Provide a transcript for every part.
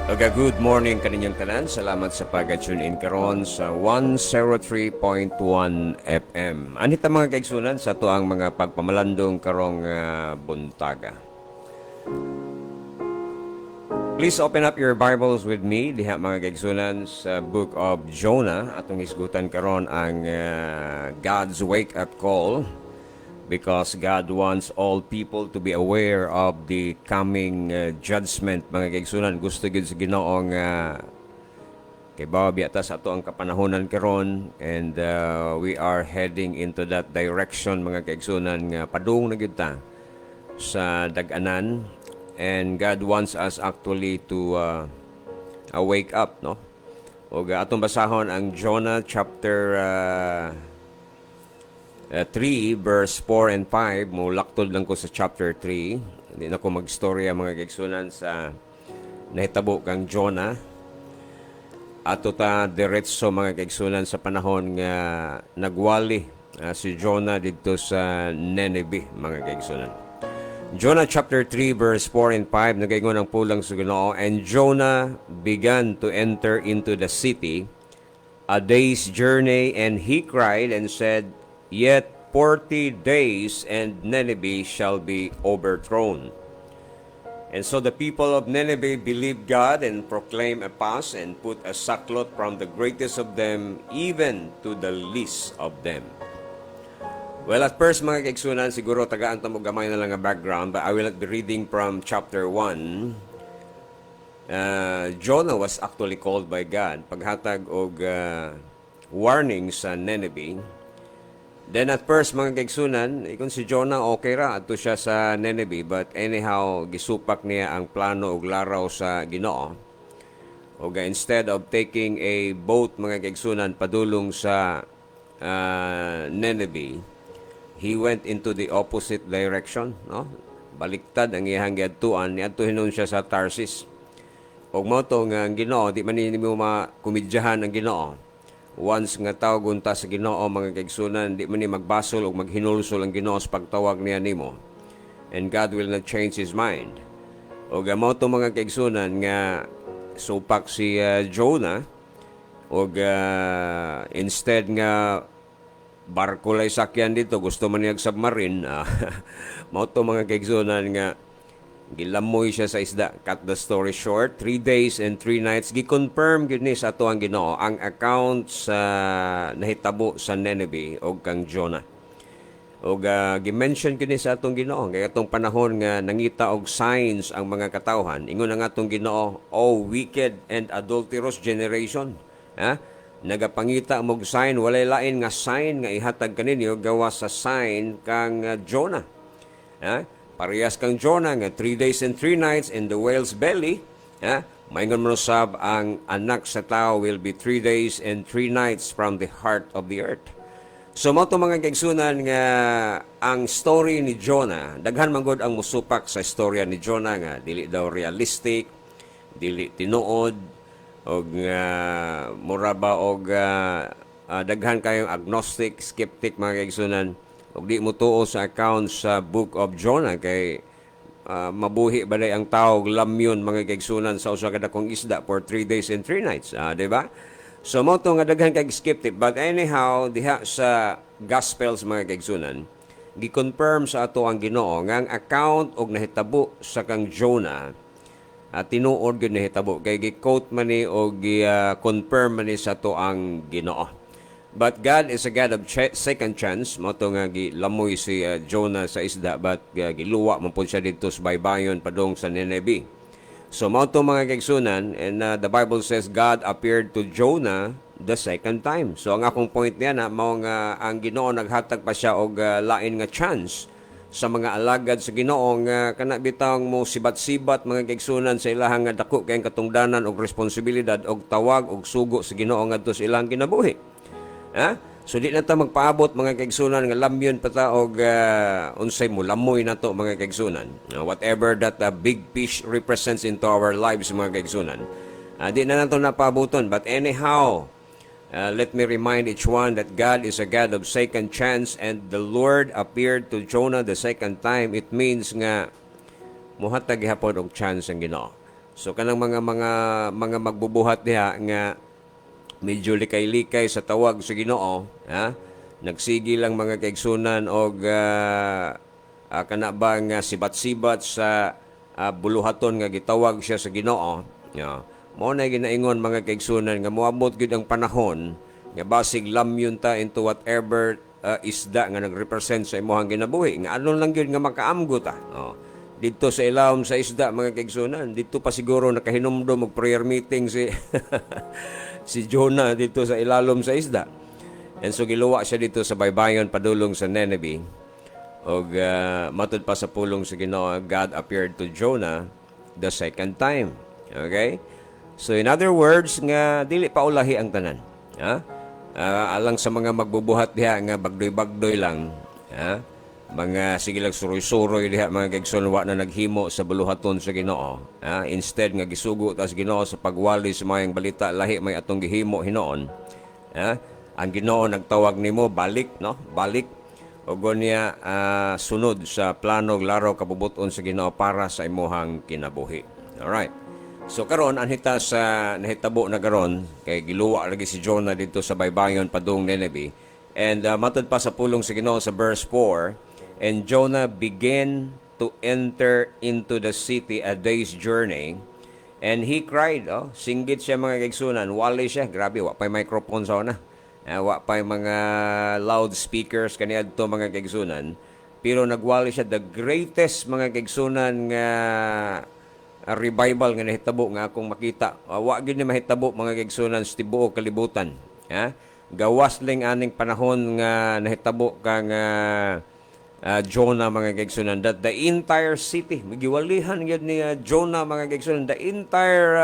Good morning kaninyong tanan. Salamat sa pag-tune in karon sa 103.1 FM. Anita mga kaigsunan sa tuang mga pagpamalandong karong buntaga. Please open up your Bibles with me diha mga kaigsunan sa Book of Jonah. Atong hisgutan karon ang God's wake-up call. Because God wants all people to be aware of the coming judgment, mga kaigsunan. Gusto gid sa Ginoong kay bawa biyata sa ato ang kapanahonan karon, and we are heading into that direction, mga kaigsunan, nga padung na gid ta sa dag-anan, and God wants us actually to wake up, no? O atong basahon ang Jonah chapter 3 verse 4 and 5. Mulaktod lang ko sa chapter 3. Hindi na ko magstorya mga kaigsunan sa nahitabo kang Jonah. Ato ta diretso mga kaigsunan sa panahon nga nagwali si Jonah dito sa Nineveh, mga kaigsunan. Jonah chapter 3 verse 4 and 5 nagaingon ang pulang sa Ginoo. And Jonah began to enter into the city a day's journey, and he cried and said, Yet 40 days and Nineveh shall be overthrown. And so the people of Nineveh believed God and proclaimed a fast and put a sackcloth from the greatest of them even to the least of them. Well, at first mga kaigsunan, siguro tagaan ta mo gamay na lang ang background, but I will not be reading from chapter 1. Jonah was actually called by God paghatag og warning sa Nineveh. Then at first mga kaigsunan, ikon si Jonah okay ra adto siya sa Nineveh, but anyhow gisupak niya ang plano og laraw sa Ginoo. O instead of taking a boat mga kaigsunan padulong sa Nineveh, he went into the opposite direction, no? Baliktad ang iyang giadtuan, niadto hinon siya sa Tarsis. Og mao to nga ang Ginoo, di man nimo makumidyahan ang Ginoo. Once nga tawag unta sa Ginoo mga kaigsunan, di man ni magbasol o maghinulsol ang Ginoo sa pagtawag niya nimo. And God will not change His mind. O gamo to mga kaigsunan nga supak si Jonah, o instead nga barko lay sakyan dito, gusto man niyag submarine. Mao to mga kaigsunan nga gilamoy siya sa isda. Cut the story short, 3 days and 3 nights gi-confirm gid ni sa ato ang Ginoo ang account sa nahitabo sa Nineveh o kang Jonah. O gi-mention gid ni sa atong Ginoo kay atong panahon nga nangita og signs ang mga katawhan. Ingon ang atong Ginoo, "O wicked and adulterous generation." Nagapangita mog sign, walay lain nga sign nga ihatag kaninyo gawa sa sign kang Jonah. Parehas kang Jonah nga 3 days and 3 nights in the whale's belly. Maingon mo sab ang anak sa tao will be 3 days and 3 nights from the heart of the earth. So mo to mga kaigsunan nga ang story ni Jonah, daghan man gud ang musupak sa istorya ni Jonah nga dili daw realistic, dili tinuod, og mura ba og daghan kayong agnostic, skeptic mga kaigsunan. Og di mo tuo sa account sa Book of Jonah kay mabuhi ba ang tao lamyon mga kaigsunan sa usa ka dakong isda for 3 days and 3 nights, di ba? So mo to nga daghan kay skeptic, but anyhow diha sa Gospels mga kaigsunan gi-confirm sa ato ang Ginoo nga ang account og nahitabo sa kang Jonah tinuod gyud nahitabo kay gi-quote man ni og gi-confirm man ni sa ato ang Ginoo. But God is a God of second chance. Mo to nga gilamoy si Jonah sa isda, but giluwa man pud siya dito sa baybayon padung sa Nineveh. So mo to mga kaigsunan, and the Bible says God appeared to Jonah the second time. So ang akong point niya na mao nga ang Ginoo naghatag pa siya og lain nga chance sa mga alagad sa Ginoo nga kana bitawng mo sibat-sibat mga kaigsunan sa ilahang nga dako kay katungdanan og responsibilidad og tawag og sugo sa Ginoo ngadto sa ilang kinabuhi. So di na ta magpaabot mga kaigsunan nga lamyon pa ta og unsay mo lamoy na to mga kaigsunan. Whatever that big fish represents into our lives mga kaigsunan. Di na nato napaaboton, but anyhow, let me remind each one that God is a God of second chance, and the Lord appeared to Jonah the second time. It means nga muhatag gihapon og chance ang Ginoo. So kanang mga magbubuhat diha nga medyo likay-likay sa tawag sa Ginoo, ha? Nagsigi lang mga kaigsunan og kana ba nga sibat-sibat sa buluhaton nga gitawag siya sa Ginoo. Yeah. Mao na ginaingon mga kaigsunan nga moabot gid ang panahon nga basig lamyon ta into whatever isda nga nagrepresent sa imong ginabuhi. Nga ano lang gyud nga makaamgo ta. Oh. Dito sa ilawom sa isda mga kaigsunan, dito pa siguro nakahinumdum og prayer meeting si si Jonah dito sa ilalom sa isda. And so giluwa siya dito sa baybayon padulong sa Nineveh. Og matud pa sa pulong sa Ginoo, God appeared to Jonah the second time. Okay? So in other words nga dili pa ulahi ang tanan. Ha? Alang sa mga magbubuhat diha nga bagdoy-bagdoy lang, ha? Mga sige lang suroy-suroy diha mga kaigsoon wa na naghimo sa buluhaton sa Ginoo. Instead nga gisugo ta sa Ginoo sa pagwali sa mayang balita lahi may atong gihimo hinoon. Ang Ginoo nagtawag nimo balik, no? Balik ug niya sunod sa plano laro kabubuton sa Ginoo para sa imuhang kinabuhi. Alright. So karon anhita sa nahitabo na karon kay giluwa lagi si Jonah dito sa baybayon padung Nineveh. And matud pa sa pulong sa Ginoo sa verse 4, and Jonah began to enter into the city a day's journey, and he cried, singgit siya mga kaigsunan, wali siya, grabe, wa pa'y microphone sa una, wa pa'y mga loudspeakers kaniadto mga kaigsunan, pero nagwali siya, the greatest mga kaigsunan nga revival nga nahitabo nga akong makita. Wa gyud ni mahitabo mga kaigsunan sa tibuok kalibutan. Gawas ling aning panahon nga nahitabo kang Jonah mga kaigsunan, that the entire city magiwalihan gyud ni Jonah mga kaigsunan, the entire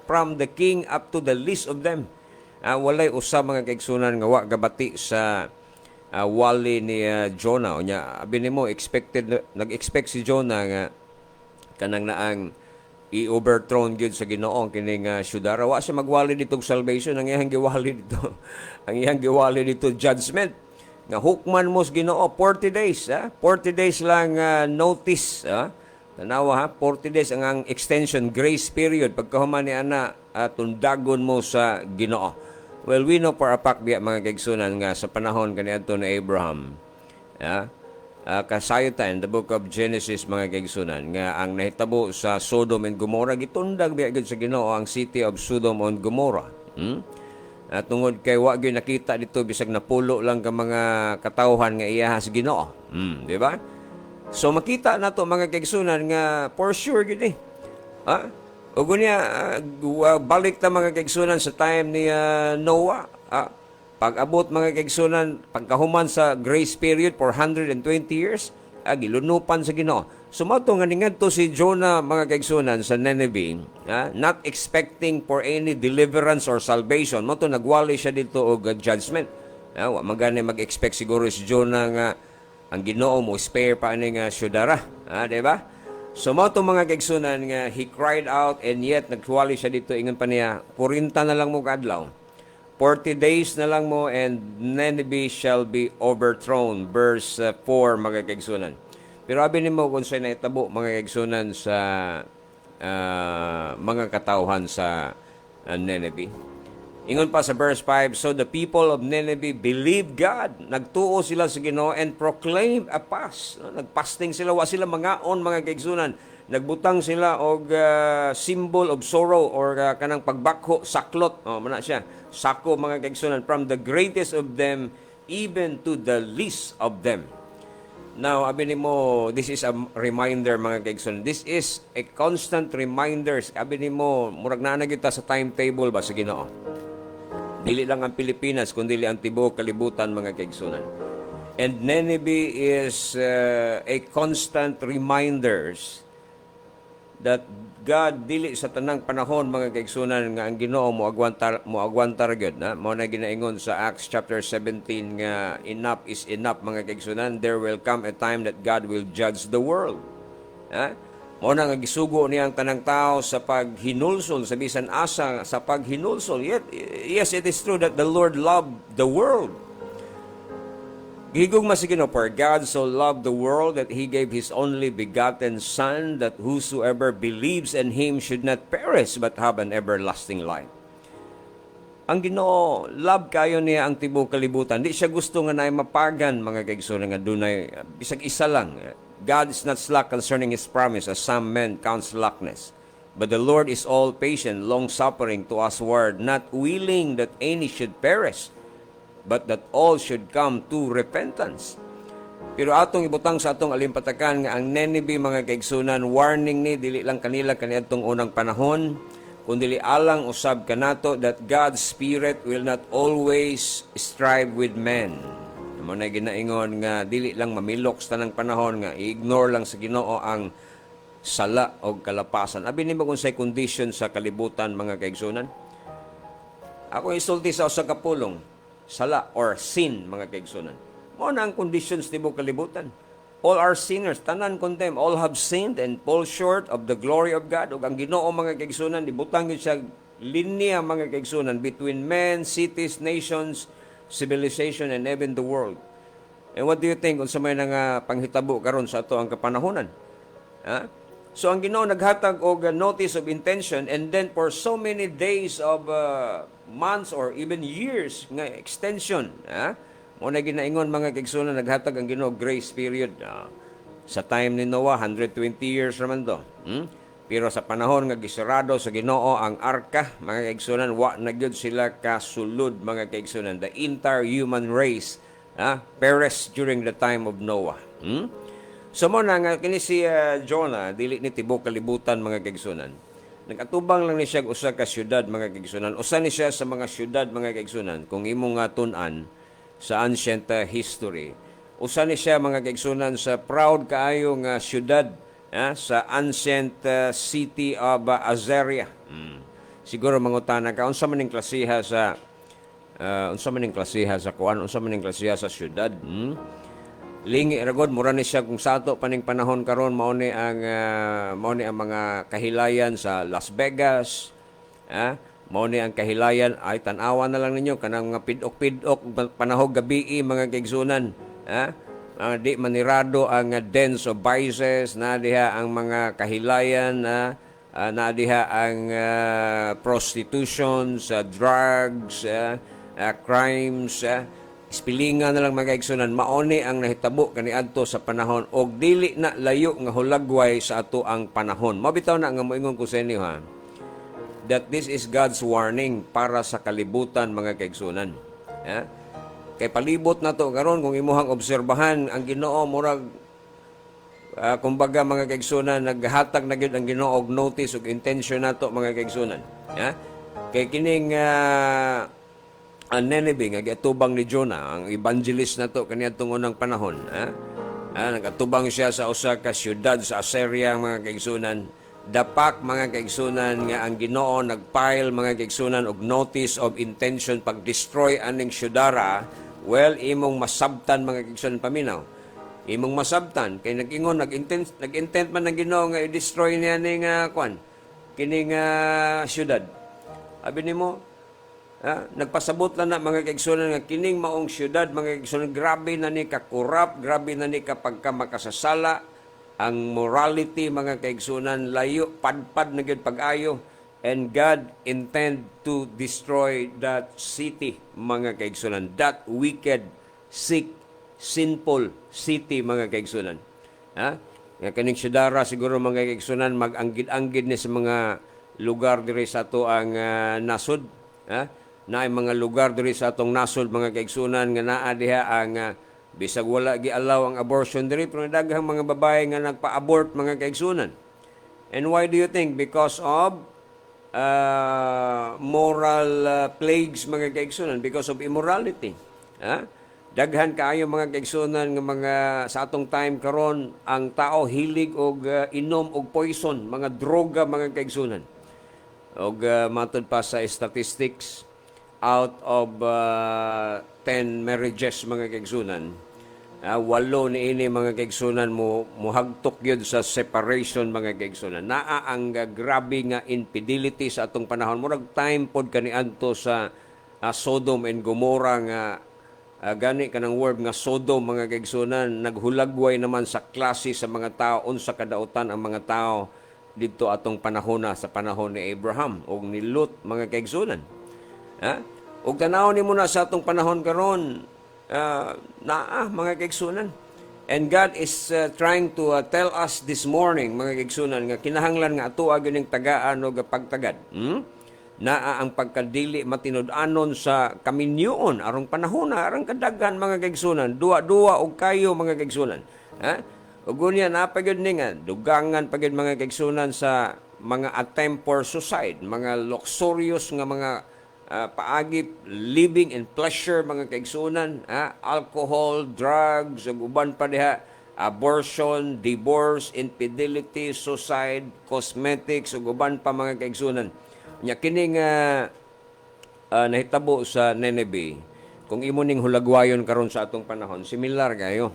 from the king up to the least of them, walay usa mga kaigsunan nga wa gabati sa wali ni Jonah. Unya abi nimo nag-expect si Jonah nga kanang naang i-overthrown gyud sa Ginoo kining syudara. Wa siya magwali ditong salvation, ang iyang giwali dito ang iyang giwali dito judgment nga hukman mo sa Ginoo 40 days, 40 days lang notice, tanawa 40 days ang extension grace period pagkahuman ni ana tundagon mo sa Ginoo. Well, we know for a fact biya mga kaigsunan nga sa panahon kaniadto ni Abraham, kasayutan the book of Genesis mga kaigsunan nga ang nahitabo sa Sodom and Gomorrah gitundag biya gid sa Ginoo ang city of Sodom and Gomorrah. At tungod kay wa gyud nakita dito bisag napulo lang ka mga katawhan nga iya sa Ginoo. Di ba? So makita nato mga kaigsunan nga for sure gyud ug unya balik ta mga kaigsunan sa time ni Noah. Pag-abot mga kaigsunan pagkahuman sa grace period for 120 years, gilunupan sa Ginoo. Sumato nga ningadto si Jonah mga kaigsunan sa Nineveh, not expecting for any deliverance or salvation. Mato nagwali siya dito og judgment. Wa magani mag-expect siguro si Jonah nga ang Ginoo mo spare pa ani nga syudara, di ba? Sumato mga kaigsunan nga he cried out, and yet nagwali siya dito ingon pa niya 40 na lang mo kadlaw. 40 days na lang mo and Nineveh shall be overthrown. Verse 4 mga kaigsunan. Pero abi nimo kung sa nahitabo mga kaigsunan sa mga katawhan sa Nineveh. Ingon pa sa verse 5, so the people of Nineveh believed God. Nagtuo sila sa Ginoo and proclaimed a fast. Nagpasting sila, wa sila mangaon mga kaigsunan. Nagbutang sila og symbol of sorrow or kanang pagbakho, saklot. Mana siya, sako mga kaigsunan, from the greatest of them even to the least of them. Now, abi nimo, this is a reminder mga kaigsunan. This is a constant reminder. Abi nimo, murag na kita sa timetable ba sa Ginoo. Dili lang ang Pilipinas kundi ang tibuok kalibutan mga kaigsunan. And Nineveh is a constant reminders that God dili sa tanang panahon mga kaigsunan nga ang Ginoo mo agwantar gyud na mo na ginaingon sa Acts chapter 17 nga enough is enough mga kaigsunan. There will come a time that God will judge the world. Mo na nga gisugo niya ang tanang tao sa paghinulsol sa bisan asa sa paghinulsol. Yet yes, it is true that the Lord loved the world. Gigugma si Ginoo, for God so loved the world that He gave His only begotten Son, that whosoever believes in Him should not perish but have an everlasting life. Ang Ginoo, love kayo niya ang tibuok kalibutan. Di siya gusto nga na mapagan, mga kaigsunan, nga dunay bisag isa lang. God is not slack concerning His promise, as some men count slackness. But the Lord is all patient, long-suffering to usward, not willing that any should perish, but that all should come to repentance. Pero atong ibutang sa atong alimpatakan nga ang Nineveh, mga kaigsunan, warning ni dili lang kanila kaniadtong unang panahon, kundi alang usab kanato that God's Spirit will not always strive with men. Mo na ginaingon nga dili lang mamilok sa tanang panahon nga i-ignore lang sa Ginoo ang sala o kalapasan. Abi nimo kung say condition sa kalibutan, mga kaigsunan. Ako isulti sa usa ka pulong, sala or sin, mga kaigsunan. Mo na ang conditions tibuok kalibutan. All are sinners, tanan condemn, all have sinned and fall short of the glory of God. Ug ang Ginoo, mga kaigsunan, ibutang gyud siya linya, mga kaigsunan, between men, cities, nations, civilization, and even the world. And what do you think unsa may nga panghitabo karon sa ato ang kapanahonan? Ha? So ang Ginoo naghatag og notice of intention, and then for so many days of months or even years nga extension, ha? Mo na ginaingon, mga kaigsunan, naghatag ang Ginoo grace period. Sa time ni Noah, 120 years naman to. Pero sa panahon nga gisarado sa Ginoo ang arka, mga kaigsunan, wa na gyud sila kasulod, mga kaigsunan. The entire human race perished during the time of Noah. So mo na nga kini si Jonah, dili ni tibuok kalibutan, mga kaigsunan. Nag-atubang lang ni siya usa ka syudad, mga kaigsunan. Usa ni siya sa mga syudad, mga kaigsunan, kung imo nga tun-an sa ancient history. Usa ni siya, mga kaigsunan, sa proud kaayo nga syudad sa ancient city of Azaria. Siguro mangutana ka unsa man ning klasiha sa kuan, unsa man ning klasiha sa syudad. Lingi ragod mura ni siya kung sato paning panahon karon, mao ni ang mga kahilayan sa Las Vegas, mao ni ang kahilayan ay tan-awan na lang ninyo kanang mga pidok-pidok panahog gabi, mga kaigsunan, di manirado ang dens of vices, na diha ang mga kahilayan, na diha ang prostitution, drugs, crimes, ispilingan na lang, mga kaigsunan. Mao ni ang nahitabo kaniadto sa panahon og dili na layo nga hulagway sa ato ang panahon. Mabitaw na nga moingon ko sa inyo, that this is God's warning para sa kalibutan, mga kaigsunan. Kay palibot na to karon, kung imuhang obserbahan, ang Ginoo murag kumbaga, mga kaigsunan, naghatag na gyud ang Ginoo og notice ug intention nato, mga kaigsunan. Kay kining Nineveh nga giatubang ni Jonah, ang evangelist nato kaniadtong unang panahon, nagatubang siya sa usa ka syudad sa Assyria, mga kaigsunan. Dapak, mga kaigsunan, nga ang Ginoo nagfile, mga kaigsunan, og notice of intention pag-destroy aning syudara. Well, imong masabtan, mga kaigsunan, paminaw. Imong masabtan kay nag-ingon, nag-intent man ng Ginoo nga i-destroy niya ning kining syudad. Abi nimo, nagpasabot lang na, mga kaigsunan, nga kining maong syudad, mga kaigsunan, grabe na ni ka-corrupt, grabe na ni kapag ka makasasala. Ang morality, mga kaigsunan, layo, padpad na gyud pag-ayo. And God intend to destroy that city, mga kaigsunan. That wicked, sick, sinful city, mga kaigsunan. Nga kaning syudara, siguro, mga kaigsunan, mag-anggid-anggid ni sa mga lugar diri sa ato ang nasod. Na ay mga lugar diri sa atong nasod, mga kaigsunan, nga naa diha ang bisag wala gialaw ang abortion diri, pero daghang mga babae nga nagpa-abort, mga kaigsunan. And why do you think? Because of moral plagues, mga kaigsunan, because of immorality. Daghan kaayo, mga kaigsunan, nga mga sa atong time karon, ang tao hilig og inom og poison, mga droga, mga kaigsunan. Og matod pa sa statistics, out of 10 marriages, mga kaigsunan, 8 ni ini, mga kaigsunan, muhagtok yun sa separation, mga kaigsunan. Naa ang grabe nga infidelity sa atong panahon. Murag time pod kaniadto sa Sodom and Gomorrah nga gani ka ng word nga Sodom, mga kaigsunan, naghulagway naman sa klase sa mga tao, unsa kadautan ang mga tao dito atong panahon sa panahon ni Abraham o ni Lot, mga kaigsunan. Ha? Ug tanaw ni mo na sa atong panahon karon, mga kaigsunan. And God is trying to tell us this morning, mga kaigsunan, nga kinahanglan nga ato gyud tagaan o pagtagad. Naa ang pagkadili matinud-anon sa kaminyoon arong panahon arang kadaghan, mga kaigsunan, duwa-duwa og kayo, mga kaigsunan. Ha? Ug unya napagid ni nga dugangan pagid, mga kaigsunan, sa mga attempt for suicide, mga luxurious nga mga paagip, living in pleasure, mga kaigsunan, alcohol, drugs, ug uban pa diha, abortion, divorce, infidelity, suicide, cosmetics, ug uban pa, mga kaigsunan. Nya kining nahitabo sa Nineveh, kung imo ning hulagwayon karon sa atong panahon, similar kayo.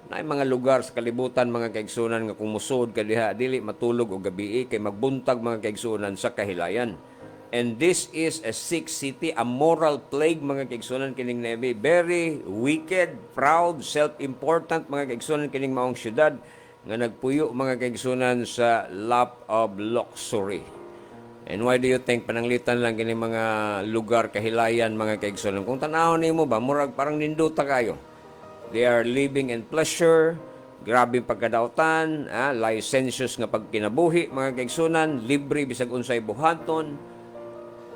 Naay mga lugar sa kalibutan, mga kaigsunan, nga kung musod ka diha dili matulog og gabi kay magbuntag, mga kaigsunan, sa kahilayan. And this is a sick city, a moral plague, mga kaigsunan, kining Nineveh. Very wicked, proud, self-important, mga kaigsunan, kining maong syudad nga nagpuyo, mga kaigsunan, sa lap of luxury. And why do you think pananglitan lang kini mga lugar kahilayan, mga kaigsunan? Kung tanawon nimo ba, murag parang ninduta kayo. They are living in pleasure, grabe pagkadautan, licentious nga pagkinabuhi, mga kaigsunan, libre bisag unsay buhaton,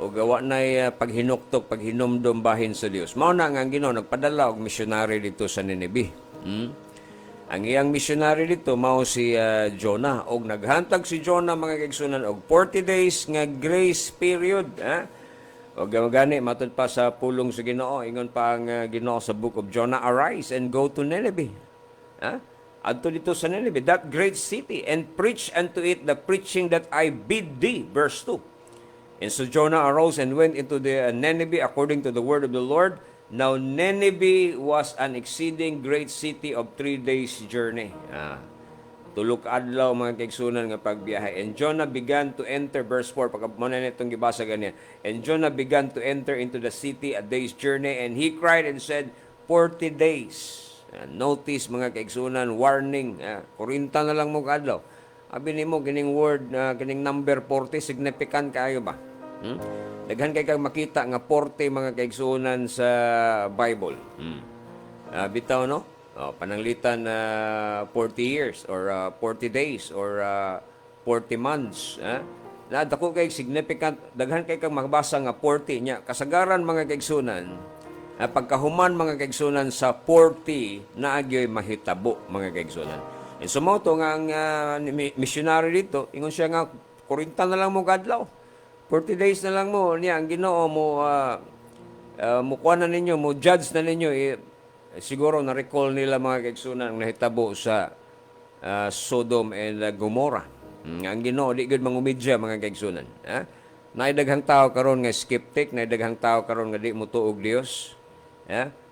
o gawa na paghinuktok, paghinumdom bahin sa Dios. Mao na nga ang Ginoo nagpadala og missionary dito sa Nineveh. Ang iyang missionary dito mao si Jonah, og naghantag si Jonah, mga kaigsunan, og 40 days nga grace period, og gani matud pa sa pulong sa Ginoo, ingon pa ang Ginoo sa book of Jonah, arise and go to Nineveh. Adto dito sa Nineveh, that great city, and preach unto it the preaching that I bid thee. Verse 2. And so Jonah arose and went into the Nineveh according to the word of the Lord. Now Nineveh was an exceeding great city of 3 days journey. Tulok adlaw, mga kaigsunan, nga pagbiyahe. And Jonah began to enter, verse 4, pagkapunan na itong gibasa ganyan. And Jonah began to enter into the city a day's journey, and he cried and said, 40 days. Notice, mga kaigsunan, warning. 40 na lang mo kadlaw. Abi nimo kining word, kining number 40, significant kayo ba? Daghan kay kang makita nga 40, mga kaigsunan, sa Bible. Bitaw, no? Pananglitan 40 years or 40 days or 40 months. Dako kay significant, daghan kay kang makabasa nga 40 nya. Kasagaran, mga kaigsunan, pagkahuman, mga kaigsunan, sa 40 naagyoy mahitabo, mga kaigsunan. And sumoto nga ang missionary dito, ingon siya nga 40 na lang mo kadlaw. 40 days na lang mo niya ang Ginoo mo kuha na ninyo, mo judge na ninyo. Siguro na-recall nila, mga kaigsunan, ang nahitabo sa Sodom and Gomorrah. Ang Ginoo di gud mangumidya, mga kaigsunan. Naidaghang tao karon nga skeptic, naidaghang tao karon nga di mo tuog Dios.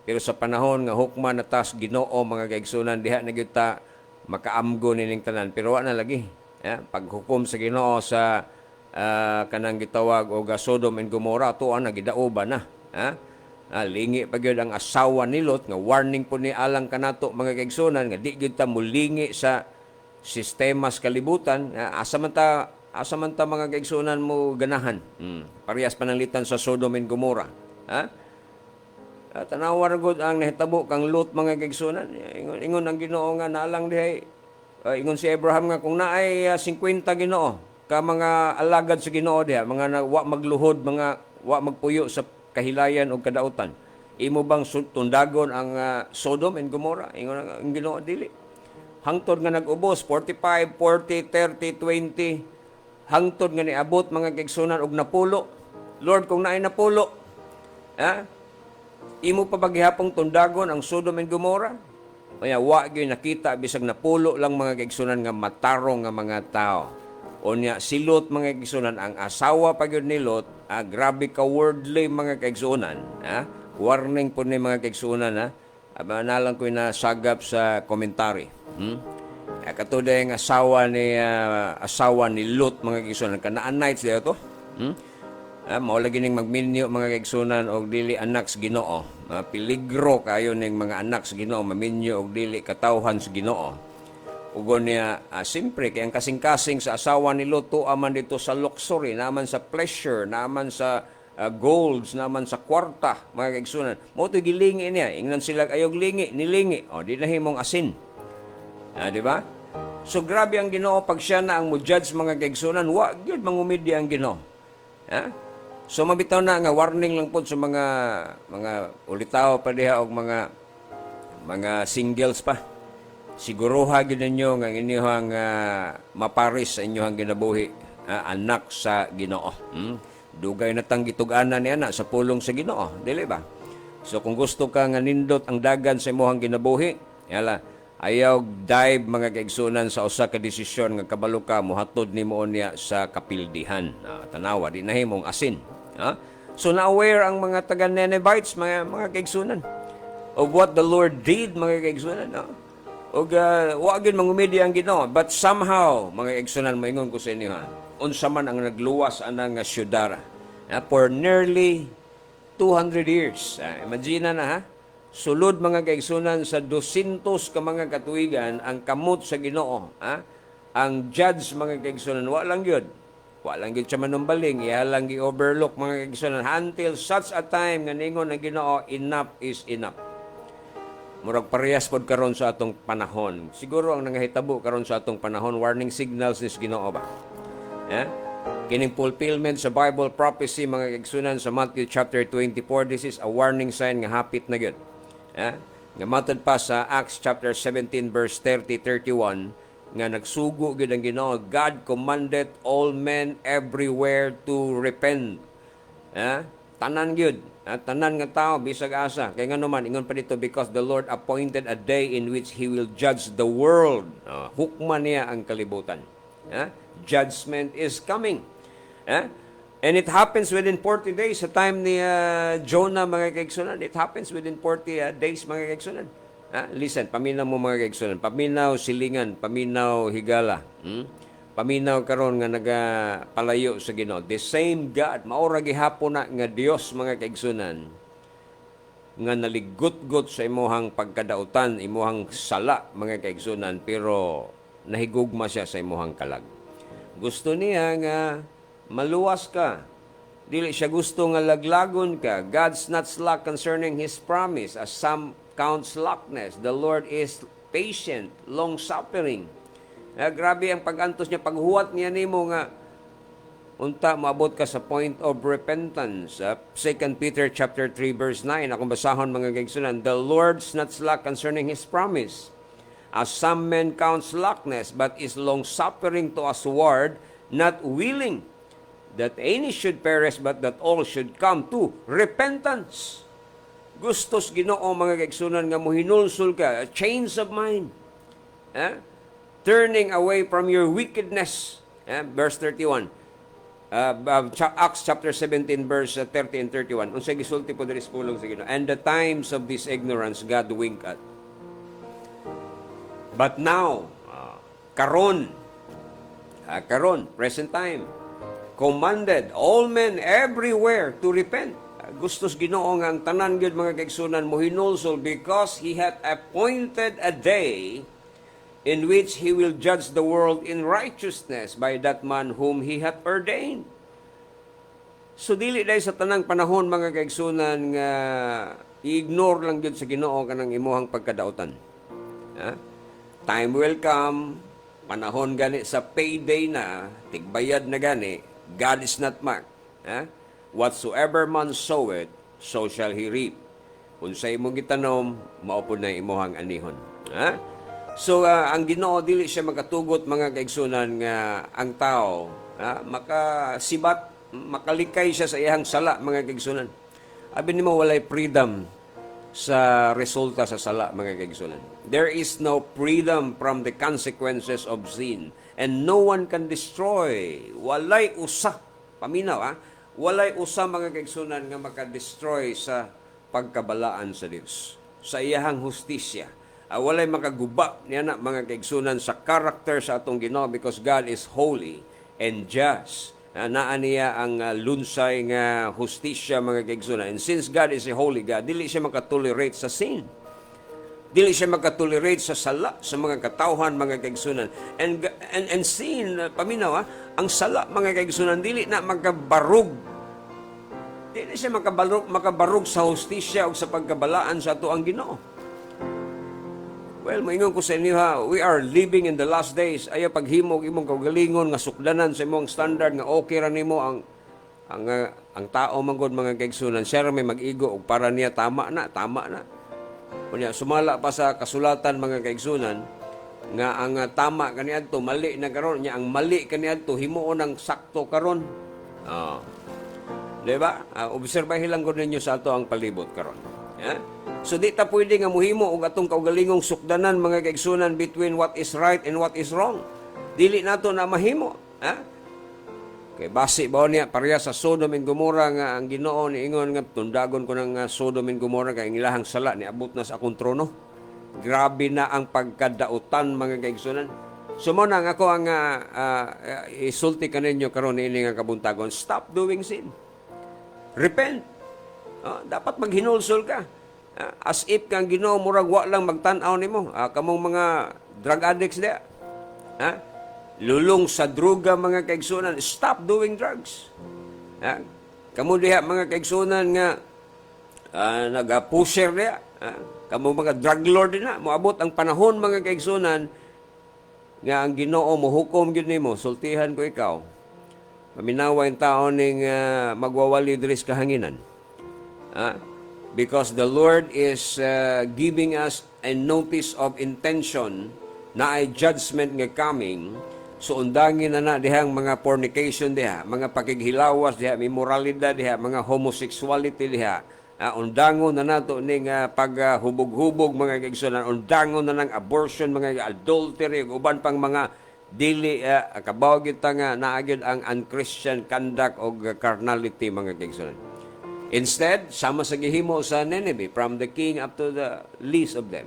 Pero sa panahon nga hukma na tas Ginoo, mga kaigsunan, diha na gyud ta makaamgo nining tanan, pero wa na lagi. Paghukom sa Ginoo sa kanang gitawag og Sodom and Gomorrah, tuwa na gidaoba na. Lingi pa gyud ang asawa ni Lot, nga warning po ni alang kanato, mga kaigsunan, nga di gyud ta mulingi sa sistema sa kalibutan. Asa man ta, mga kaigsunan, mo ganahan. Parehas pananglitan sa Sodom and Gomorrah. Tanawa gud ang nahitabo kang Lot, mga kaigsunan. Ingon ang Ginoo nga nalang dihay, ingon si Abraham nga kung naay 50 Ginoo ka mga alagad sa Ginoo diha, mga wa magluhod, mga wa magpuyo sa kahilayan o kadautan, imo bang tundagon ang Sodom and Gomorrah? Ingon ang Ginoo, dili. Hangtod nga nag-ubos 45, 40, 30, 20, hangtod nga niabot, mga kaigsunan, og napulo. Lord, kung naay napulo, imo pa bagihapong tundagon ang Sodom and Gomorrah? Kaya wa gyud nakita bisag napulo lang, mga kaigsunan, nga matarong nga mga tao. Unya si Lot, mga kaigsunan, ang asawa pa gyud ni Lot, grabe ka worldly, mga kaigsunan. Warning po ni, mga kaigsunan, nalang ko na sagap sa komentary. Katuday ang asawa ni Lot, mga kaigsunan, kanaan nights dito to. Mao lagi ning magminyo mga kaigsunan og dili anak sa Ginoo. Peligro kayo ning mga anak sa Ginoo maminyo og dili katawhan sa Ginoo. Ugon niya, simpre kay ang kasing-kasing sa asawa ni Lot aman dito sa luxury, naman sa pleasure, naman sa golds, naman sa kwarta, mga kaigsunan. Mo to gilingi niya, ingnan sila ayog lingi, nilingi. O di nahimong asin. Di ba? So grabe ang Ginoo pag siya na ang mo-judge mga kaigsunan, wa gyud mangumidi ang Ginoo. So mabitaw na nga warning lang po sa mga ulitaw pa diha og mga singles pa. Siguruha gid ninyo nga inyong maparis sa inyong ginabuhi, anak sa Ginoo. Dugay na tang gitug-anan niya na sa pulong sa Ginoo, dili ba? So kung gusto ka nga nindot ang dagan sa imong ginabuhi, ayaw dive mga kaigsunan sa usa ka desisyon nga kabalo ka mohatod nimo niya sa kapildihan. Tanawa di nahimong asin. So na-aware ang mga taga-Ninevites, mga kaigsunan, of what the Lord did, mga kaigsunan. Og wa gyud mangumidi ang Ginoo, but somehow mga kaigsunan moingon ko sa inyo unsa man ang nagluwas anang syudara for nearly 200 years. Imagine na sulod mga kaigsunan sa 200 ka mga katuigan ang kamot sa Ginoo. Ang judge mga kaigsunan wa lang gyud siya manumbaling, iya lang gi-overlook mga kaigsunan until such a time nga ningon ang Ginoo enough is enough. Murag parehas pod karon sa atong panahon. Siguro ang nangahitabo karon sa atong panahon, warning signals nis Ginoo ba? Kining fulfillment sa Bible prophecy mga kaigsunan sa Matthew chapter 24, this is a warning sign nga hapit na gyud. Nga matod pa sa Acts chapter 17 verse 30-31 nga nagsugo gyud ang Ginoo, God commanded all men everywhere to repent. Tanan gyud. Tanan nga tao bisag asa kay ngano man ingon pa dito, because the Lord appointed a day in which He will judge the world. Hukma niya ang kalibutan. Judgment is coming. And it happens within 40 days. Sa time ni Jonah mga kaigsunan, it happens within 40 days mga kaigsunan. Listen, paminaw mo mga kaigsunan, paminaw silingan, paminaw higala. Paminaw karon nga nagapalayo sa Ginoo. The same God, maura gihapon na nga Dios mga kaigsunan, nga naligot-got sa imuhang pagkadautan, imuhang sala mga kaigsunan, pero nahigugma siya sa imuhang kalag. Gusto niya nga maluwas ka. Dili siya gusto nga laglagon ka. God's not slack concerning His promise, as some count slackness. The Lord is patient, long-suffering. Grabe ang pag-antos niya, paghuwat niya nimo nga unta maabot ka sa point of repentance. 2 Peter chapter 3 verse 9, akong basahon mga kaigsunan, the Lord's not slack concerning His promise, as some men count slackness, but is long-suffering to usward, not willing that any should perish, but that all should come to repentance. Gustos Ginoo mga kaigsunan nga mohinulsol ka, a change of mind. Turning away from your wickedness. Verse 31. Acts chapter 17 verse 30 and 31. Unsay gisulti po diri sa pulong sa Ginoo. And the times of this ignorance God wink at. But now, karon, present time, commanded all men everywhere to repent. Gustos Ginoo nga ang tanan gyud mga kaigsunan mohinulsol, because He hath appointed a day in which He will judge the world in righteousness by that man whom He hath ordained. So dili dahil sa tanang panahon mga kaigsunan nga i-ignore lang gyud sa Ginoo kanang imuhang pagkadautan. Time will come, panahon gani sa payday na, tigbayad na gani, God is not mocked. Whatsoever man soweth, so shall he reap. Kung sa imong gitanom, maupod na imuhang anihon. So, ang Ginoo dili siya makatugot mga kaigsunan nga ang tao makasibat, makalikay siya sa iyang sala mga kaigsunan. Abi nimo walay freedom sa resulta sa sala mga kaigsunan. There is no freedom from the consequences of sin, and no one can destroy. Walay usa, paminaw walay usa mga kaigsunan nga makadestroy sa pagkabalaan sa Dios, sa iyang hustisya. Walay makaguba niya na mga kaigsunan sa character sa atong Ginoo, because God is holy and just naa niya ang lunsay nga hustisya mga kaigsunan. And since God is a holy God, dili siya makatolerate sa sin. Dili siya makatolerate sa sala sa mga katawhan mga kaigsunan. And sin, paminaw ang sala mga kaigsunan dili na makabarug. Dili siya makabarug sa hustisya o sa pagkabalaan sa ato ang Ginoo. Well, maingon ko sa inyo we are living in the last days. Ayaw paghimog imong kaugalingon nga sukdanan sa imong standard nga okay ra nimo ang tao manggod mga kaigsunan. Siya ra may mag-igo og para niya tama na. Kunya sumala pa sa kasulatan mga kaigsunan nga ang tama kaniadto mali na karon nya ang mali kaniadto himuon ang sakto karon. Di ba? Obserbahin lang ko ninyo sa ato ang palibot karon. So di ta pwede nga muhimo og atong kaugalingong sukdanan mga kaigsunan between what is right and what is wrong. Dili nato na mahimo. Kay base ba niya pareha sa Sodom and Gomorrah nga ang Ginoo niingon nga tundagon ko ng Sodom and Gomorrah kay ilahang sala niabot na sa akong trono. Grabe na ang pagkadautan mga kaigsunan. So mo nang ako ang isulti kaninyo karon ini nga kabuntagon. Stop doing sin. Repent. Dapat maghinulsol ka. As if kang Ginoo murag wa lang magtan-aw nimo. Kamong mga drug addicts dia. Lulong sa droga mga kaigsunan. Stop doing drugs. Kamo diha mga kaigsunan nga naga-pusher dia. Kamong mga drug lord na moabot ang panahon mga kaigsunan nga ang Ginoo mohukom gyud nimo, sultihan ko ikaw. Paminawa yung tao ning magwawali diri sa kahanginan. Because the Lord is giving us a notice of intention na ay judgment nga coming. So undangin na dihang mga fornication diha, mga pakighilawas diha, immoralidad diha, mga homosexuality diha. Undangon na nato ning paghubog-hubog mga kaigsunan, undangon na ng abortion, mga adultery, uban pang mga dili kabaw kita nga naagid ang unchristian conduct o carnality mga kaigsunan. Instead, sama sa gihimo sa Nineveh, from the king up to the least of them.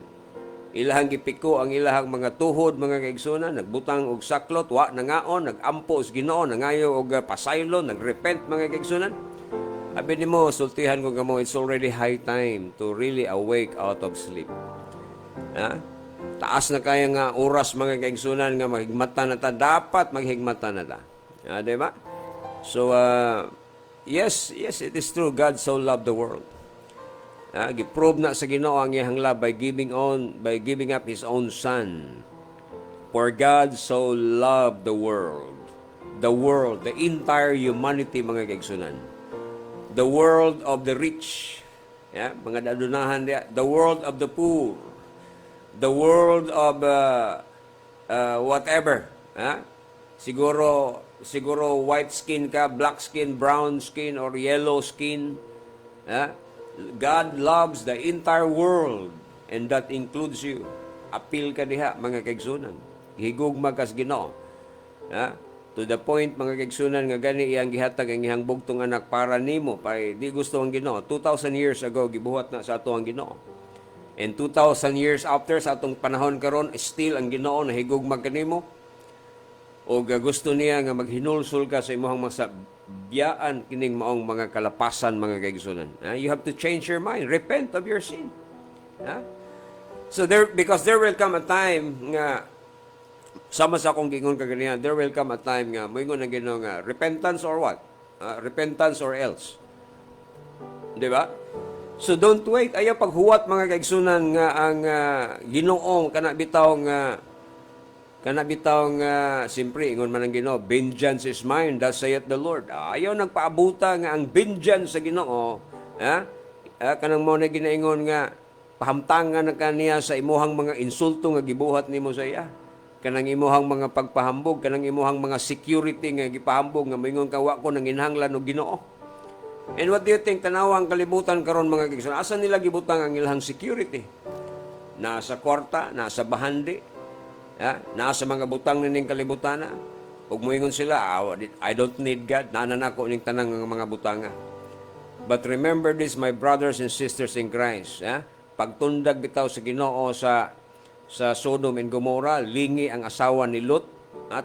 Ilahang gipiko ang ilahang mga tuhod, mga kaigsunan, nagbutang og saklot, wa nangaon, nagampo sa Ginoo, nangayo og pasaylo, nagrepent mga kaigsunan. Abi nimo, sultihan ko kamo, it's already high time to really awake out of sleep. Taas na kaya nga oras mga kaigsunan nga maghigmatan na ta, dapat maghigmatan na ta. Diba? So, yes, it is true. God so loved the world. Giprove na sa Ginoo ang iyang love by giving up His own Son. For God so loved the world, the entire humanity mga kaigsunan. The world of the rich, mga dadunahan diya, the world of the poor, the world of whatever. Siguro white skin ka, black skin, brown skin, or yellow skin. God loves the entire world, and that includes you. Apil ka diha, mga kaigsunan. Higugma kas Ginoo. To the point, mga kaigsunan, nga gani iyang gihatag ang iyang bugtong anak para nimo, pay di gusto ang Ginoo. 2,000 years ago, gibuhat na sa ato ang Ginoo. And 2,000 years after, sa atong panahon karon, still ang Ginoo na higugma kanimo. O gusto niya nga maghinulsul ka sa imong masabiyaan kining maong mga kalapasan mga kaigsunan. You have to change your mind. Repent of your sin. So because there will come a time nga sama sa akong gingon kaganihan, there will come a time nga moingon na Ginoo nga repentance or what? Repentance or else. Di ba? So don't wait. Ayaw paghuwat mga kaigsunan nga ang Ginoo kana bitaw nga simpre ingon man ang Ginoo, vengeance is mine, thus saith the Lord. Ayaw nagpaabuta nga ang vengeance sa Ginoo, kanang mo na ginaingon nga pahamtangan na kaniya sa imuhang mga insulto nga gibuhat nimo sa iya. Kanang imuhang mga pagpahambog, kanang imuhang mga security nga gipahambog nga moingon ka wa ko nang inhanglan og Ginoo. And what do you think tanawang kalibutan karon mga kaigsunan? Asa nila gibutang ang ilang security? Nasa kwarta, nasa bahandi, nasa mga butang nining kalibutan na. Ug moingon sila, I don't need God, nananako ning tanang mga butanga. But remember this, my brothers and sisters in Christ. Pagtundag bitaw sa Ginoo sa Sodom and Gomorrah, lingi ang asawa ni Lot.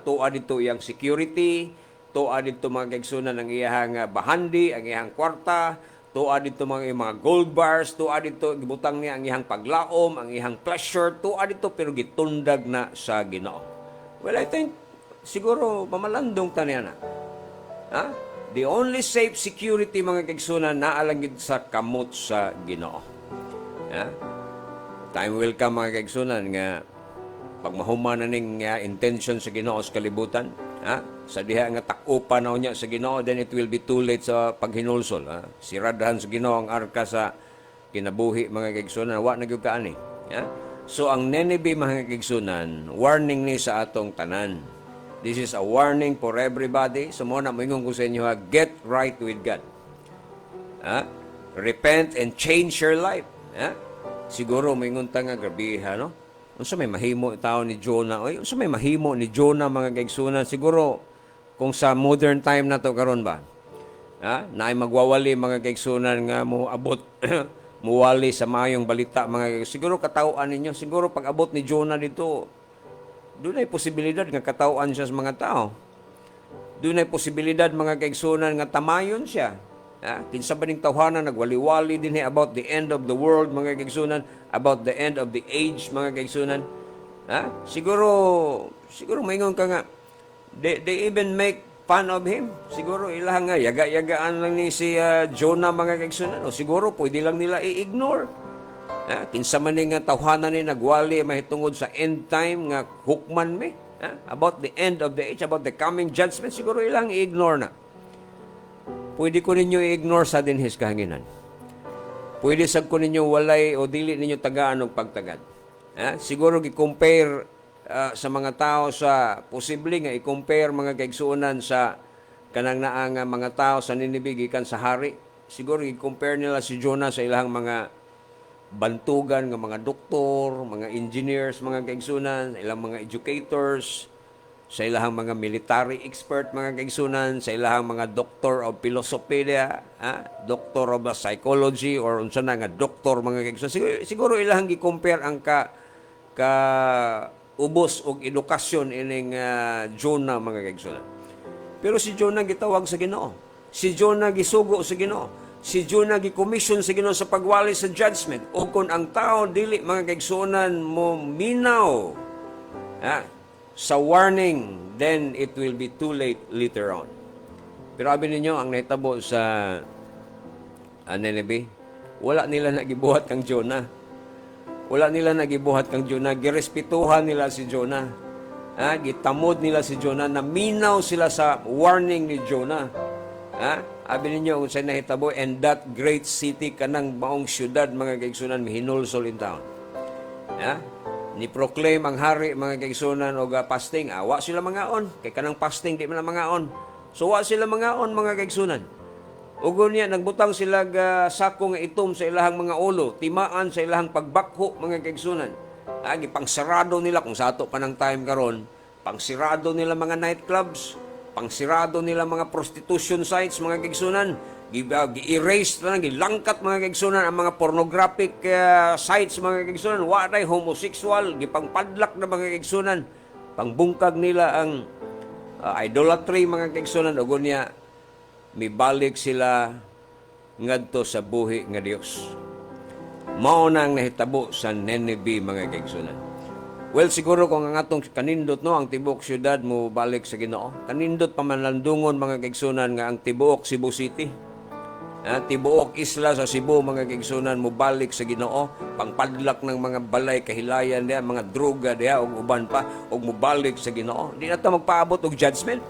Tuwa dito iyang security, tuwa dito mga kaigsunan ang iyahang bahandi, ang iyahang kwarta, tuwa dito mga gold bars, tuwa dito gibutang niya ang iyahang paglaom, ang iyahang pleasure, tuwa dito pero gitundag na sa Ginoo. Well, I think siguro mamalandong taniya na. Ha? The only safe security mga kaigsunan naalangid sa kamot sa Ginoo. Ha? Time will come mga kaigsunan nga pag mahuman na ning intention sa Ginoo sa kalibutan, ha? Sa diha nga takupan na niya sa Ginoo, then it will be too late sa paghinulsol. Ha? Siradahan sa Ginoo ang arka sa kinabuhi mga kaigsunan, wa na gyud kaani. Ha? So ang Nineveh mga kaigsunan, warning ni sa atong tanan. This is a warning for everybody. So mo na moingon ko sa inyo, ha? Get right with God. Ha? Repent and change your life. Ha? Siguro moingon ta nga grabe ha, no? Unsa may mahimo tao ni Jonah? Oy, unsa may mahimo ni Jonah mga kaigsunan? Siguro kung sa modern time na to karon ba? Ha? Naay magwawali mga kaigsunan nga mo abot muwali sa mayong balita mga kaigsunan. Siguro katawhan ninyo, siguro pag abot ni Jonah dito, doon ay posibilidad nga katawhan siya sa mga tao. Doon ay posibilidad mga kaigsunan nga tamayon siya. Ha? Kinsa ba ning tawhanan nagwali-wali din about the end of the world mga kaigsunan, about the end of the age mga kaigsunan. Ha? Siguro maingon ka nga they even make fun of him. Siguro ilang nga yaga-yagaan lang ni si Jonah mga kaigsunan. O siguro pwede lang nila i-ignore. Ha? Kinsa man ning tawhanan ni nagwali mahitungod sa end time nga hukman mi. Ha? About the end of the age, about the coming judgment, siguro ilang i-ignore na. Pwede ko ninyo i-ignore sa dinhis kahanginan. Pwede sab ko ninyo walay o dili ninyo tagaan og pagtagad. Siguro gi-compare sa mga tao sa posible nga i-compare mga kaigsuonan sa kanang naang mga tao sa Nineveh gikan sa hari. Siguro i-compare nila si Jonah sa ilang mga bantugan nga mga doktor, mga engineers, mga kaigsunan, ilang mga educators, sa ilahang mga military expert, mga kaigsunan, sa ilahang mga doctor of philosophy, doctor of psychology, or unsa na nga doctor, mga kaigsunan. Siguro ilahang gi-compare ang ubos og edukasyon ining Jonah, mga kaigsunan. Pero si Jonah gitawag sa Ginoo. Si Jonah gisugo sa Ginoo. Si Jonah gi-commission sa Ginoo sa pagwali sa judgment. O kung ang tao dili mga kaigsunan mo minaw, sa warning, then it will be too late later on. Pero sabi ninyo, ang naitabo sa Nineveh, wala nila nagibuhat kang Jonah. Wala nila nagibuhat kang Jonah. Girespetuhan nila si Jonah. Gitamod nila si Jonah. Naminaw sila sa warning ni Jonah. Sabi ninyo, kung sa'yo nahitabo, and that great city, kanang maong syudad, mga kaigsunan, mihinulsol in town. Ni-proclaim ang hari mga kaigsunan o fasting. Wa sila mangaon. Kay kanang fasting di man mangaon. So wa sila mangaon mga kaigsunan. Ugon niya nagbutang sila sako nga itom sa ilahang mga ulo, timaan sa ilahang pagbakho mga kaigsunan. Gipangsarado nila kung sa ato pa ng time karon, pangsirado nila mga nightclubs, pangsirado nila mga prostitution sites mga kaigsunan. Gi-erase na, gilangkat mga kaigsunan ang mga pornographic sites mga kaigsunan, waray homosexual, gipangpadlak na mga kaigsunan, pangbungkag nila ang idolatry mga kaigsunan, ugon niya mibalik sila ngadto sa buhi nga Dios. Mao na ang nahitabo sa Nineveh mga kaigsunan. Well, siguro kung ang atong kanindot no, ang tibok syudad mo balik sa Ginoo, kanindot pamanlandungon mga kaigsunan nga ang tibuok Cebu City. Tibuok isla sa Cebu mga kaigsunan mo balik sa Ginoo, pangpadlak ng mga balay kahilayan diha, mga droga diha ug uban pa, ug mo balik sa Ginoo. Di na ta magpaabot og judgment.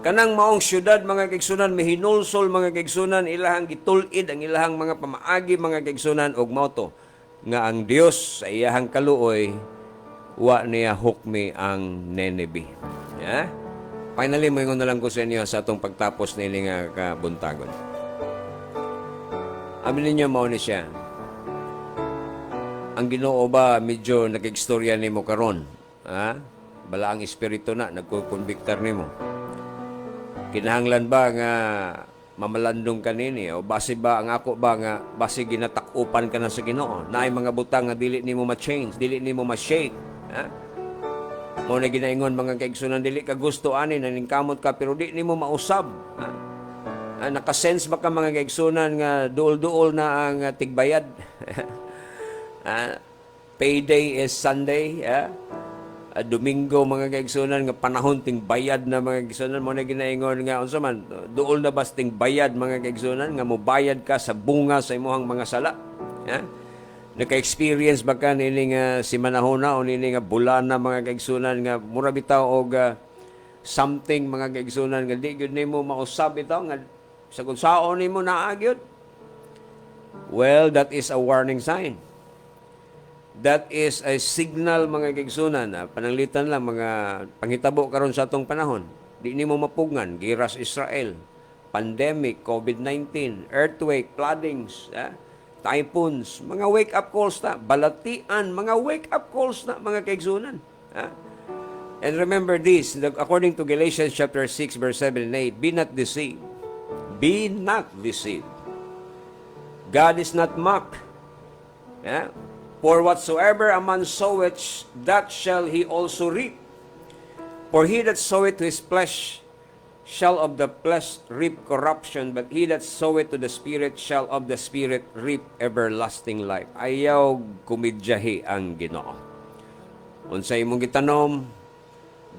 Kanang maong syudad mga kaigsunan mihinulsol mga kaigsunan, ilahang gitulid ang ilahang mga pamaagi mga kaigsunan, og mao to nga ang Dios sa iyahang kaluoy wa niya hukmi ang Nineveh. Finally, moingon na lang ko sa inyo sa atong pagtapos na nga kabuntagon. Amin ninyo, mao ni siya. Ang Ginoo ba medyo nag-ekstorya ni mo karon? Bala ang espiritu na, nagkukonbiktar ni mo. Kinahanglan ba nga mamalandong ka nini? O base ba, ang ako ba nga, base ginatakupan ka na sa Ginoo? Naay mga butang nga dili ni mo ma-change, dili ni mo ma-shake. Mo na ginaingon mga kaigsunan, dili ka gusto ani naningkamot ka pero di nimo mausab. Nakasense ba ka mga kaigsunan nga duol-duol na ang tigbayad? Payday is Sunday, Domingo mga kaigsunan nga panahon ting bayad na mga kaigsunan. Mo na ginaingon nga unsa man duol na bas ting bayad mga kaigsunan nga mobayad ka sa bunga sa imong mga sala. Naka-experience ba ka nini nga si manahona o nini nga bulan na mga kaigsunan nga mura bitaw og something mga kaigsunan nga di gyud nimo mausab bitaw nga sa kung saon nimo naagyod? Well, that is a warning sign. That is a signal mga kaigsunan. Pananglitan lang mga panghitabo karon sa atong panahon. Di nimo mapugngan giras Israel, pandemic, COVID-19, earthquake, floodings, typhoons, mga wake-up calls na, balatian, mga wake-up calls na, mga kaigsunan. And remember this, according to Galatians chapter 6, verse 7 and 8, be not deceived. Be not deceived. God is not mocked. For whatsoever a man soweth, that shall he also reap. For he that soweth to his flesh shall of the flesh reap corruption, but he that soweth to the Spirit shall of the Spirit reap everlasting life. Ayaw kumidyahi ang Ginoo. Unsa imong gitanom,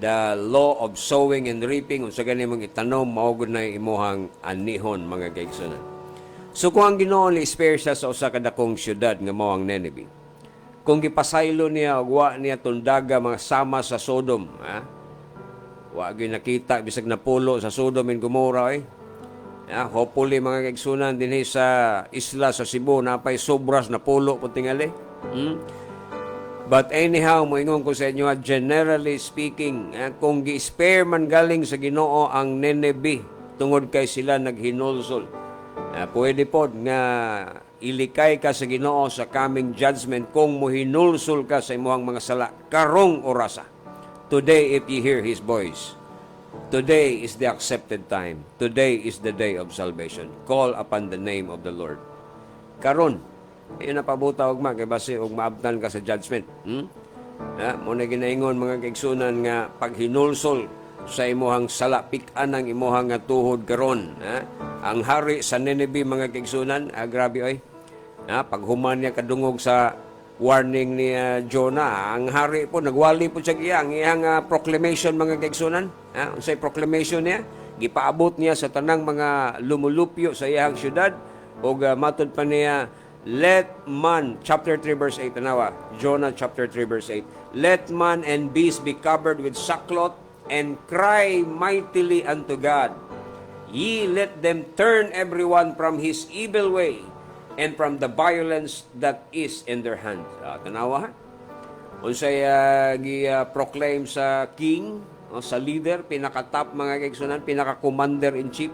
the law of sowing and reaping, unsa gani imong itanom, mao gud na imuhang anihon mga kaigsunan. So kung ang Ginoo ni spare siya sa usa ka dakong syudad nga mao ang Nineveh, kung gipasaylo niya og wa niya tundaga mga sama sa Sodom, wa gyud nakita bisag napulo sa Sodom and Gomorrah hopefully mga kaigsunan dinhi sa isla sa Cebu napay sobras napulo pud tingali. But anyhow moingon ko sa inyo, generally speaking, kung gi-spare man galing sa Ginoo ang Nineveh tungod kay sila naghinulsol, pwede pod nga ilikay ka sa Ginoo sa coming judgment kung mohinulsol ka sa imong mga sala karong orasa. Today, if ye hear His voice, today is the accepted time. Today is the day of salvation. Call upon the name of the Lord. Karon, yun na pabuta og kay base og maabtan ka sa judgment. Muna ginaingon mga kaigsunan nga paghinulsol sa imuhang sala, pik-an ang imuhang tuhod karon. Ang hari sa Nineveh mga kaigsunan, grabe oy. Paghuman niya kadungog sa warning ni Jonah, ang hari po nagwali po siya iyang proclamation mga kaigsunan. Unsay proclamation niya? Gipaabot niya sa tanang mga lumulupyo sa iyang syudad ug matud pa niya, let man, chapter 3 verse 8 tanawa, Jonah chapter 3 verse 8, let man and beast be covered with sackcloth and cry mightily unto God. Ye let them turn everyone from his evil way and from the violence that is in their hands. Tanawa ha? Unsay gi-proclaim sa king, sa leader, pinaka-top mga kaigsunan, pinaka-commander-in-chief.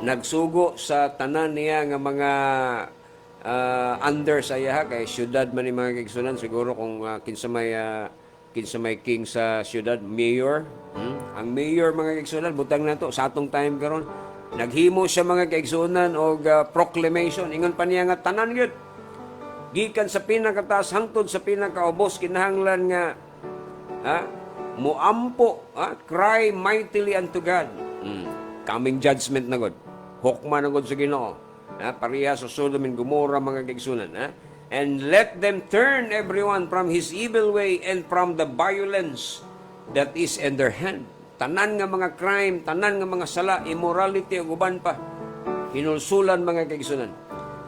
Nagsugo sa tanan niya nga mga under sa iya kay syudad man ni mga kaigsunan, siguro kung kinsa may king sa syudad, mayor. Ang mayor mga kaigsunan, butang na to sa atong time karon, naghimo siya mga kaigsunan og proclamation. Ingon pa niya nga tanan gyud gikan sa pinakataas hangtod sa pinakaubos kinahanglan nga muampo, cry mightily unto God. Coming judgment na gud. Hukma na gud sa Ginoo. Pareha sa Sodom and Gomorrah mga kaigsunan. And let them turn everyone from his evil way and from the violence that is in their hand. Tanan nga mga crime, tanan nga mga sala, immorality ug uban pa, hinulsulan mga kaigsunan.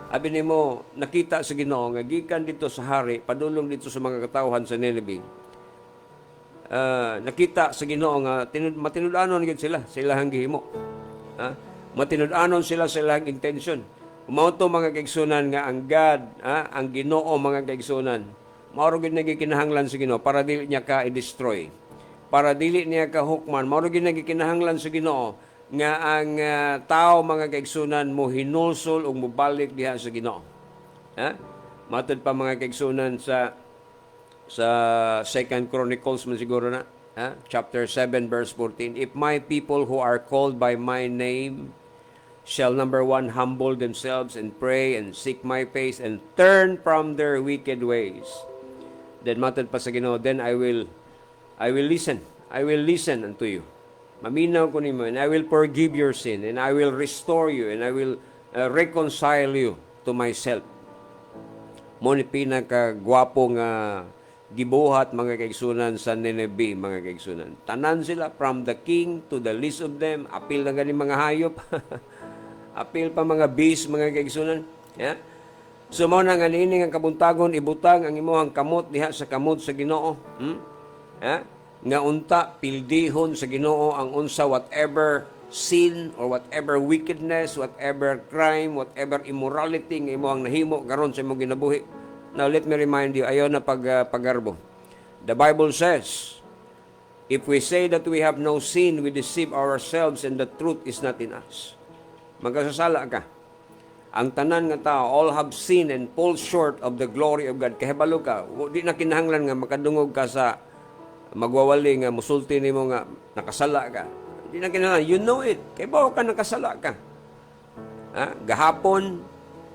Abi nimo nakita sa Ginoo nga gikan dito sa hari padulong dito sa mga katawhan sa Nineveh. Nakita sa Ginoo nga matinud-anon gid sila hang gihimo. Matinud-anon sila sa ilang intention. Mao to mga kaigsunan nga ang God, ang Ginoo mga kaigsunan, mao gid nagikinahanglan sa Ginoo para dili niya ka i-destroy. Para dili niya kahukman, mao gyud nagikinahanglan sa Ginoo nga ang tao mga kaigsunan mo hinulsol ug mobalik diha sa Ginoo. Matud pa mga kaigsunan sa 2 Chronicles man siguro na, chapter 7 verse 14, if my people who are called by my name shall number 1 humble themselves and pray and seek my face and turn from their wicked ways, then matod pa sa Ginoo, then I will listen. I will listen unto you. Maminaw ko nimo, and I will forgive your sin, and I will restore you, and I will reconcile you to myself. Mo ni pinakagwapo nga gibuhat mga kaigsunan sa Nineveh, mga kaigsunan. Tanan sila, from the king to the least of them, apil na gani mga hayop, apil pa mga beast, mga kaigsunan. Yeah? So mo na nga niining ang kabuntagon, ibutang ang imuhang kamot diha sa kamot sa Ginoo. Yeah? Nga unta, pildihon sa Ginoo ang unsa whatever sin or whatever wickedness, whatever crime, whatever immorality nga imuhang nahimo karon sa imong ginabuhi. Now let me remind you, ayaw na pagarbo. The Bible says, if we say that we have no sin, we deceive ourselves and the truth is not in us. Magkasasala ka. Ang tanan nga tao, all have sinned and fall short of the glory of God. Kahibalo ka, di na kinahanglan nga makadungog ka sa magwawali nga musulti nimo nga nakasala ka. Di na kinahanglan, you know it. Kaya ba ka nakasala ka? Gahapon,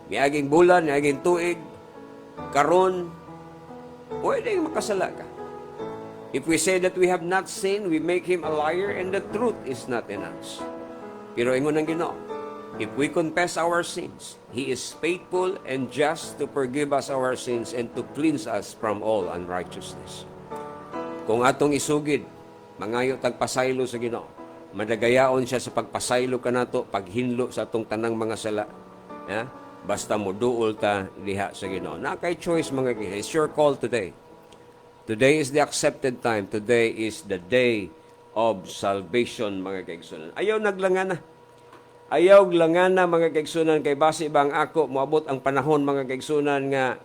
miaging bulan, miaging tuig, karon, pwede makasala ka. If we say that we have not sinned, we make Him a liar and the truth is not in us. Pero ingon ang Ginoo, if we confess our sins, He is faithful and just to forgive us our sins and to cleanse us from all unrighteousness. Kung atong isugid, mangayo tagpasaylo sa Ginoo, madagayaon siya sa pagpasaylo kanato, paghinlo sa atong tanang mga sala. Basta mo duol ta diha sa Ginoo. Na kay choice mga kaibigan. It's your call today. Today is the accepted time. Today is the day of salvation mga kaigsunan. Ayaw naglangan na. Ayaw langan na mga kaigsunan kay base bang ako moabot ang panahon mga kaigsunan nga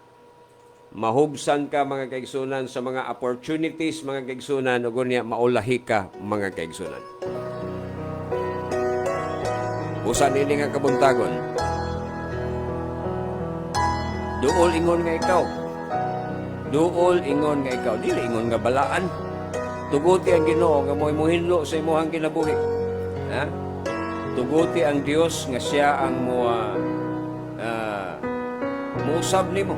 mahubsan ka mga kaigsunan sa mga opportunities mga kaigsunan ug unya maulahi ka mga kaigsunan. Usa nini nga kabuntagon. Duol ingon nga ikaw. Duol ingon nga ikaw. Dili ingon nga balaan. Tuguti ang Ginoo nga mo'y muhinlo sa imuhang kinabuhi. Tuguti ang Dios nga siya ang muusab nimo.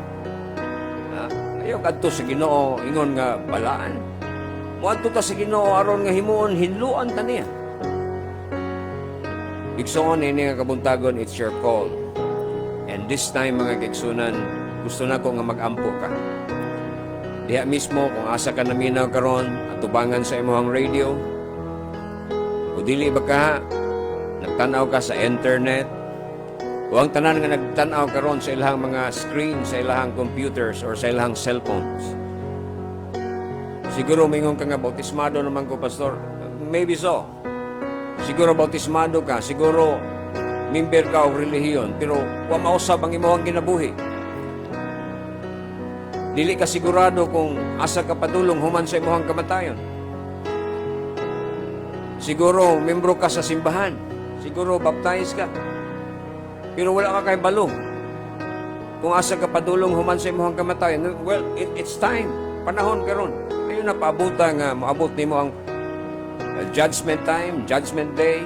Ayaw kadto sa Ginoo ingon nga balaan. Moadto ta sa Ginoo aron nga himuon hinluan ta niya. Igsoon ini nga kabuntagon, it's your call. And this time mga kaigsunan, gusto na ko nga mag-ampo ka. Diha mismo kung asa ka naminaw karon atubangan sa imong radio. O dili ba ka nagtanaw ka sa internet? O ang tanan nga nagtanaw karon sa ilahang mga screen, sa ilahang computers or sa ilahang cellphones. Siguro mingon ka nga bautismado naman ko, pastor. Maybe so. Siguro bautismado ka, siguro member ka o relihiyon, pero wa mausab ang imong ginabuhi. Dili ka sigurado kung asa ka padulong human sa imong kamatayon. Siguro membro ka sa simbahan, siguro baptize ka, pero wala ka kay balo. Kung asa ka padulong human sa imong kamatayon, well, it's time. Panahon karon. Ayo na paabuta nga maabot nimo ang judgment time, judgment day.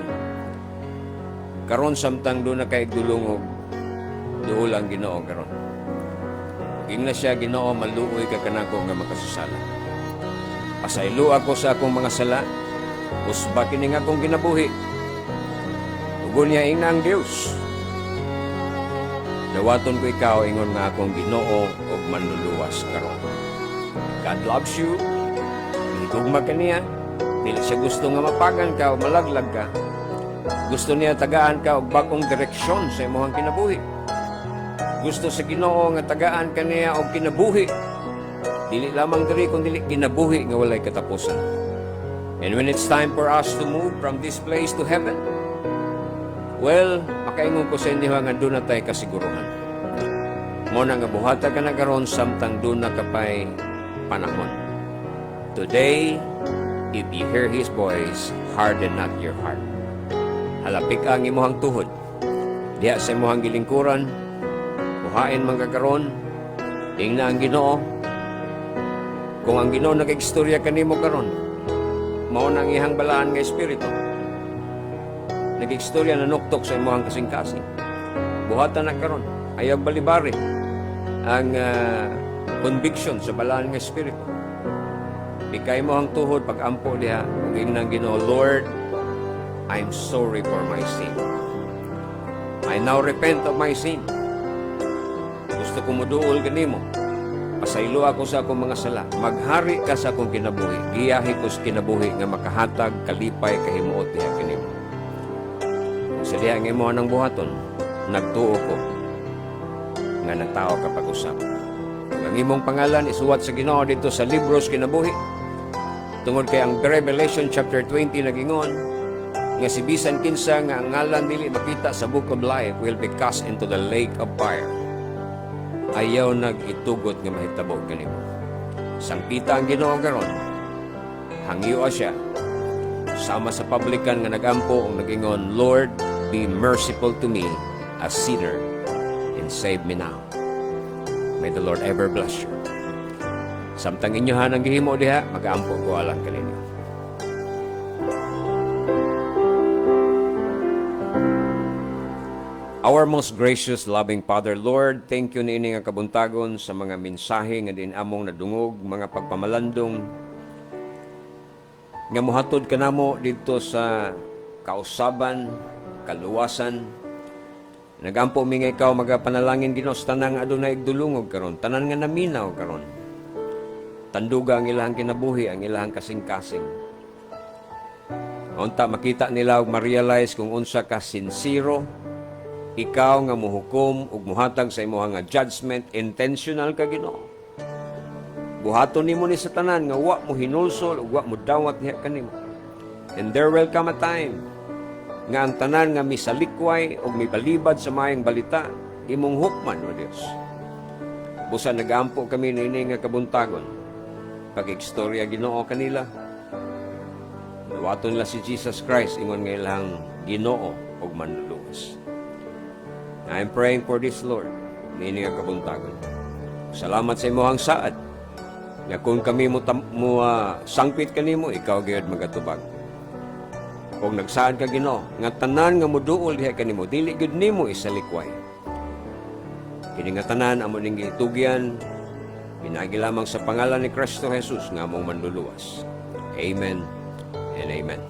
Karon samtang do na kay dulong og duol ang Ginoo karon. Ging na siya Ginoo maluoy ka kanako nga makasasala. Pasaylo ako sa akong mga sala. Usba kini nga akong ginabuhi. Ugon niya ing ang Dios. Dawaton ko ikaw ingon nga akong Ginoo og manluluwas karon. God loves you. Higugma ka niya. Dili siya gusto nga mapagan ka o malaglag ka. Gusto niya tagaan ka og bagong direksyon sa imong kinabuhi. Gusto sa Ginoo nga tagaan ka niya og kinabuhi. Dili lamang diri kundi kinabuhi nga walay katapusan. And when it's time for us to move from this place to heaven, well, makaingon ko sa inyo nga doon na tayo kasiguruhan. Mo na nga buhata ka na karon samtang doon na kapay panahon. Today, if you hear His voice, harden not your heart. Halapik ang imuhang tuhod. Diha sa imuhang gilingkuran, buhain man kakaron, tingna ang Ginoo. Kung ang Ginoo nag-ekstorya kanimo karon, mao nang ihang balaan nga espiritu. Nag-ekstorya na nuktok sa imuhang kasing-kasing. Buhatan na karon, ayaw balibari ang conviction sa balaan nga espiritu. Bigay mo ang tuhod pag-ampo diha ug ingnan Ginoo, Lord, I'm sorry for my sin. I now repent of my sin. Gusto ko muduol kanimo. Pasaylo ako sa akong mga sala. Maghari ka sa akong kinabuhi. Giyahi ko sa kinabuhi nga makahatag, kalipay, kahimuot diha kanimo. Sa diha nga imo nang buhaton, nagtuo ko nga nagtao ka pag-usap. Ang imong pangalan isuwat sa Ginoo dito sa libros kinabuhi. Tungod kay ang Revelation chapter 20 nagingon nga si bisan kinsa nga ang ngalan dili makita sa book of life will be cast into the lake of fire. Ayaw nag-itugot nga mahitabo kanimo. Sangkita ang Ginoo karon. Hangyo siya. Sama sa publican nga nagampo ang nagingon, Lord, be merciful to me, a sinner, and save me now. May the Lord ever bless you. Samtang inyohan ang gihimo diha, mag-aampo ko alang kaninyo. Our most gracious, loving Father, Lord, thank you niini nga kabuntagon sa mga mensahe nga din among nadungog, mga pagpamalandong nga muhatod kanamo dito sa kausaban, kaluwasan. Nagampo mi nga ikaw magapanalangin Ginoo sa tanang adunay igdulungog karon, tanan nga naminaw karon. Tanduga ang ilahang kinabuhi, ang ilahang kasing-kasing. Unta makita nila ug ma-realize kung unsa ka sincero, ikaw nga muhukom ug muhatag sa imong nga judgment, intentional ka Ginoo. Buhaton nimo ni sa tanan nga wa mo hinulsol ug wa mo dawat niya kanimo. And there will come a time nga ang tanan nga misalikway ug mibalibad sa mayang balita imong hukman o Dios. Busa nagampo kami niini nga kabuntagon. Pag-ekstorya Ginoo kanila. Luwaton la si Jesus Christ ingon nga ilang Ginoo ug manluluwas. I'm praying for this, Lord, niini nga kabuntagon. Salamat sa imong saad. Nga kung kami mo sangpit kanimo, ikaw gyud magatubag. Kung nagsaad ka Ginoo, nga tanan nga moduol diha kanimo, dili gyud nimo isalikway. Kini nga tanan amo ning gitugyan, pinagi lamang sa pangalan ni Kristo Jesus nga among manluluwas. Amen and amen.